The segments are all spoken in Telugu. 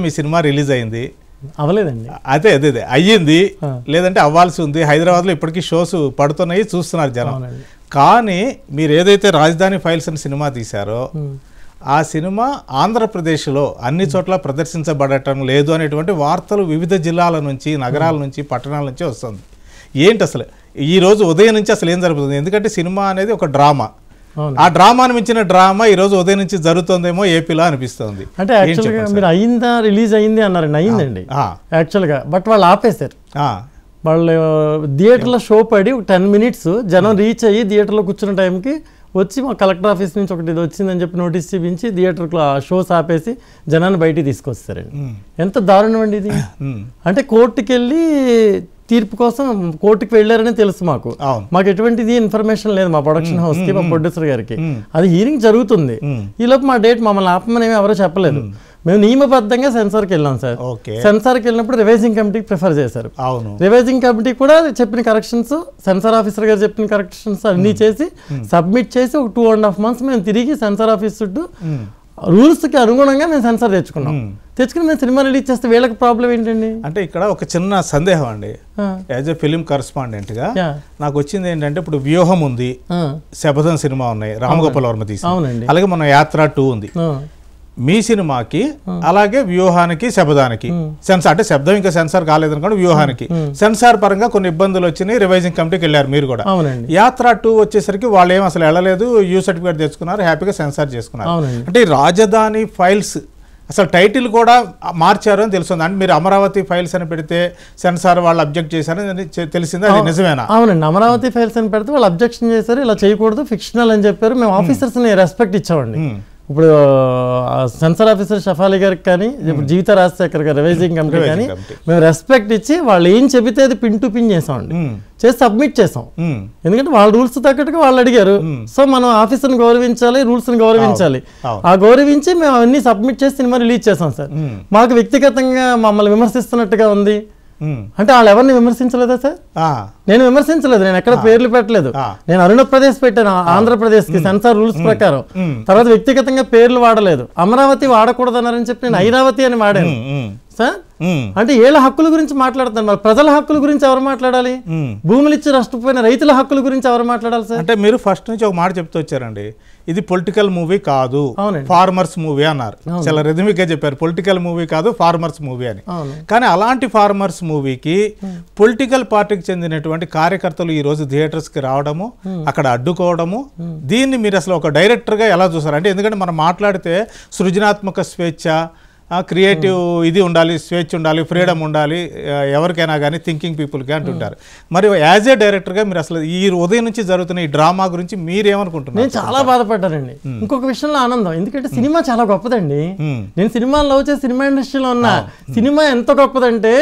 మీ సినిమా రిలీజ్ అయింది అవ్వలేదండి. అదే అదే అదే అయ్యింది, లేదంటే అవ్వాల్సి ఉంది. హైదరాబాద్లో ఇప్పటికీ షోస్ పడుతున్నాయి, చూస్తున్నారు జనం. కానీ మీరు ఏదైతే రాజధాని ఫైల్స్ అని సినిమా తీశారో ఆ సినిమా ఆంధ్రప్రదేశ్లో అన్ని చోట్ల ప్రదర్శించబడటం లేదు అనేటువంటి వార్తలు వివిధ జిల్లాల నుంచి, నగరాల నుంచి, పట్టణాల నుంచి వస్తుంది. ఏంటి అసలు ఈరోజు ఉదయం నుంచి అసలు ఏం జరుగుతుంది? ఎందుకంటే సినిమా అనేది ఒక డ్రామా, ఆ డ్రామాను మించిన డ్రామా ఈరోజు ఉదయం నుంచి జరుగుతుందేమో ఏపీలో అనిపిస్తుంది. అంటే యాక్చువల్గా మీరు అయిందా, రిలీజ్ అయింది అన్నారండి. అయిందండి యాక్చువల్గా, బట్ వాళ్ళు ఆపేశారు. వాళ్ళు థియేటర్లో షో పడి 10 minutes జనం రీచ్ అయ్యి థియేటర్లో కూర్చున్న టైంకి వచ్చి మా కలెక్టర్ ఆఫీస్ నుంచి ఒకటి ఇది వచ్చిందని చెప్పి నోటీస్ చూపించి థియేటర్లో ఆ షోస్ ఆపేసి జనాన్ని బయటికి తీసుకొస్తారండి. ఎంత దారుణం అండి ఇది. అంటే కోర్టుకి వెళ్ళి తీర్పు కోసం కోర్టుకి వెళ్ళారని తెలుసు మాకు ఎటువంటిది ఇన్ఫర్మేషన్ లేదు మా ప్రొడక్షన్ హౌస్ కి, మా ప్రొడ్యూసర్ గారికి. అది హీరింగ్ జరుగుతుంది, ఈలోపు మా డేట్ మమ్మల్ని ఆపమని ఎవరో చెప్పలేదు. మేము నియమబద్ధంగా సెన్సార్కి వెళ్ళాం సార్. సెన్సార్కి వెళ్ళినప్పుడు రివైజింగ్ కమిటీకి ప్రిఫర్ చేశారు. రివైజింగ్ కమిటీ కూడా చెప్పిన కరెక్షన్స్, సెన్సార్ ఆఫీసర్ గారు చెప్పిన కరెక్షన్స్ అన్ని చేసి సబ్మిట్ చేసి ఒక 2.5 months మేము తిరిగి సెన్సార్ ఆఫీస్ చుట్టూ రూల్స్కి అనుగుణంగా మేము సెన్సార్ తెచ్చుకున్నాం. తెచ్చుకుని మేము సినిమా రిలీజ్ చేస్తే వీళ్ళకి ప్రాబ్లం ఏంటండి? అంటే ఇక్కడ ఒక చిన్న సందేహం అండి. యాజ్ ఎ ఫిలిం కరెస్పాండెంట్ గా నాకు వచ్చింది ఏంటంటే, ఇప్పుడు వ్యూహం ఉంది, శపథం సినిమా ఉన్నాయి, రామ్ గోపాల్ వర్మ తీసి, అలాగే మన యాత్ర 2 ఉంది. మీ సినిమాకి అలాగే వ్యూహానికి, శపథానికి సెన్సార్, అంటే శబ్దం ఇంకా సెన్సార్ కాలేదనుకోండి, వ్యూహానికి సెన్సార్ పరంగా కొన్ని ఇబ్బందులు వచ్చినాయి. రివైజింగ్ కమిటీకి వెళ్ళారు మీరు కూడా. యాత్ర 2 వచ్చేసరికి వాళ్ళు ఏం అసలు వెళ్ళలేదు, యూ సర్టిఫికేట్ తెచ్చుకున్నారు, హ్యాపీగా సెన్సార్ చేసుకున్నారు. అంటే రాజధాని ఫైల్స్ అసలు టైటిల్ కూడా మార్చారు అని తెలుస్తుంది. అంటే మీరు అమరావతి ఫైల్స్ అని పెడితే సెన్సార్ వాళ్ళు అబ్జెక్ట్ చేశారని తెలిసింది, అది నిజమేనా? అవునండి, అమరావతి ఫైల్స్ అని పెడితే వాళ్ళు అబ్జెక్షన్ చేశారు, ఇలా చేయకూడదు, ఫిక్షనల్ అని చెప్పారు. మేము ఆఫీసర్స్ని రెస్పెక్ట్ ఇచ్చామండి. ఇప్పుడు సెన్సార్ ఆఫీసర్ షఫాలి గారికి కానీ, ఇప్పుడు జీవిత రాజశేఖర్ గారు రివైజింగ్ కమిటీ కానీ మేము రెస్పెక్ట్ ఇచ్చి వాళ్ళు ఏం చెబితే అది పిన్ టు పిన్ చేసామండి, చేసి సబ్మిట్ చేసాం. ఎందుకంటే వాళ్ళ రూల్స్ తగ్గట్టుగా వాళ్ళు అడిగారు. సో మనం ఆఫీసర్ని గౌరవించాలి, రూల్స్ని గౌరవించాలి. ఆ గౌరవించి మేము అవన్నీ సబ్మిట్ చేసి సినిమా రిలీజ్ చేసాం సార్. మాకు వ్యక్తిగతంగా మమ్మల్ని విమర్శిస్తున్నట్టుగా ఉంది అంటే వాళ్ళు ఎవరిని విమర్శించలేదా సార్? నేను విమర్శించలేదు, నేను ఎక్కడ పేర్లు పెట్టలేదు. నేను అరుణప్రదేశ్ పెట్టాను ఆంధ్రప్రదేశ్ కి సెన్సార్ రూల్స్ ప్రకారం. తర్వాత వ్యక్తిగతంగా పేర్లు వాడలేదు. అమరావతి వాడకూడదు అన్నారని చెప్పి నేను ఐరావతి అని వాడాను సార్. అంటే ఏళ్ళ హక్కుల గురించి మాట్లాడుతాను, మరి ప్రజల హక్కుల గురించి ఎవరు మాట్లాడాలి? భూములు ఇచ్చి నష్టపోయిన రైతుల హక్కుల గురించి ఎవరు మాట్లాడాలి సార్? అంటే మీరు ఫస్ట్ నుంచి ఒక మాట చెప్తూ వచ్చారండి, ఇది పొలిటికల్ మూవీ కాదు, ఫార్మర్స్ మూవీ అన్నారు. చాలా రెదిమిగా చెప్పారు, పొలిటికల్ మూవీ కాదు, ఫార్మర్స్ మూవీ అని. కానీ అలాంటి ఫార్మర్స్ మూవీకి పొలిటికల్ పార్టీకి చెందినటువంటి కార్యకర్తలు ఈ రోజు థియేటర్స్ కి రావడము, అక్కడ అడ్డుకోవడము, దీన్ని మీరు అసలు ఒక డైరెక్టర్ గా ఎలా చూసారు? అంటే ఎందుకంటే మనం మాట్లాడితే సృజనాత్మక స్వేచ్ఛ, క్రియేటివ్ ఇది ఉండాలి, స్వేచ్ఛ ఉండాలి, ఫ్రీడమ్ ఉండాలి ఎవరికైనా కానీ, థింకింగ్ పీపుల్కి అంటుంటారు. మరి యాజ్ ఏ డైరెక్టర్గా మీరు అసలు ఈ ఉదయం నుంచి జరుగుతున్న ఈ డ్రామా గురించి మీరేమనుకుంటున్నారు? నేను చాలా బాధపడ్డానండి. ఇంకొక విషయంలో ఆనందం, ఎందుకంటే సినిమా చాలా గొప్పదండి. నేను సినిమాలో లవ్ చేసి సినిమా ఇండస్ట్రీలో ఉన్నా. సినిమా ఎంత గొప్పదంటే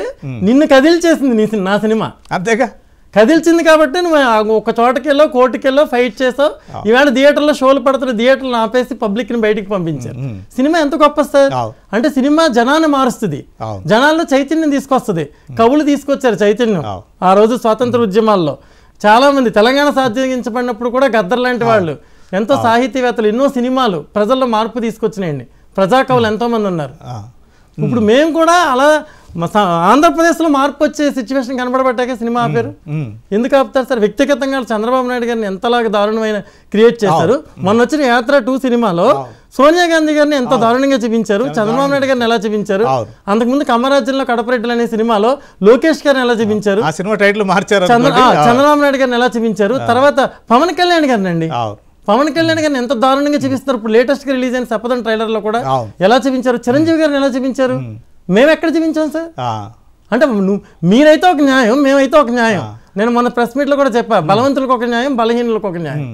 నిన్ను కదిల్చేసింది నా సినిమా. అంతేగా, కదిల్చింది కాబట్టి నువ్వు ఒక చోటకెళ్ళో కోర్టుకెళ్ళో ఫైట్ చేసావు. ఈవేళ థియేటర్లో షోలు పడుతున్న థియేటర్లు ఆపేసి పబ్లిక్ని బయటికి పంపించారు. సినిమా ఎంత గొప్ప సార్. అంటే సినిమా జనాన్ని మారుస్తుంది, జనాల్లో చైతన్యం తీసుకొస్తుంది. కవులు తీసుకొచ్చారు చైతన్యం ఆ రోజు స్వాతంత్ర ఉద్యమాల్లో. చాలా మంది తెలంగాణ సాధించబడినప్పుడు కూడా గద్దర్ లాంటి వాళ్ళు, ఎంతో సాహితీవేత్తలు, ఎన్నో సినిమాలు ప్రజల్లో మార్పు తీసుకొచ్చినాయండి. ప్రజాకవులు ఎంతో మంది ఉన్నారు. ఇప్పుడు మేము కూడా అలా ఆంధ్రప్రదేశ్లో మార్పు వచ్చే సిచ్యువేషన్ కనబడబట్టాక సినిమా ఆపారు. ఎందుకు ఆపుతారు సార్? వ్యక్తిగతంగా చంద్రబాబు నాయుడు గారిని ఎంతలాగా దారుణమైన క్రియేట్ చేశారు. మొన్న వచ్చిన యాత్ర 2 సినిమాలో సోనియా గాంధీ గారిని ఎంత దారుణంగా చూపించారు, చంద్రబాబు నాయుడు గారిని ఎలా చూపించారు. అంతకుముందు కమరాజ్యంలో కడపరెడ్డిలు అనే సినిమాలో లోకేష్ గారిని ఎలా చూపించారు, చంద్రబాబు నాయుడు గారిని ఎలా చూపించారు. తర్వాత పవన్ కళ్యాణ్ గారిని అండి, పవన్ కళ్యాణ్ గారిని ఎంత దారుణంగా చూపిస్తారు. ఇప్పుడు లేటెస్ట్ గా రిలీజ్ అయిన శపథం ట్రైలర్ లో కూడా ఎలా చూపించారు, చిరంజీవి గారిని ఎలా చూపించారు. మేము ఎక్కడ చూపించాం సార్? అంటే మీరైతే ఒక న్యాయం, మేమైతే ఒక న్యాయం. నేను మొన్న ప్రెస్ మీట్ లో కూడా చెప్పా, బలవంతులకు ఒక న్యాయం, బలహీనులకు ఒక న్యాయం.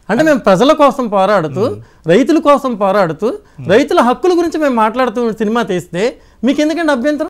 అంటే మేము ప్రజల కోసం పోరాడుతూ, రైతుల కోసం పోరాడుతూ, రైతుల హక్కుల గురించి మేము మాట్లాడుతూ సినిమా తీస్తే మీకు ఎందుకంటే అభ్యంతరం?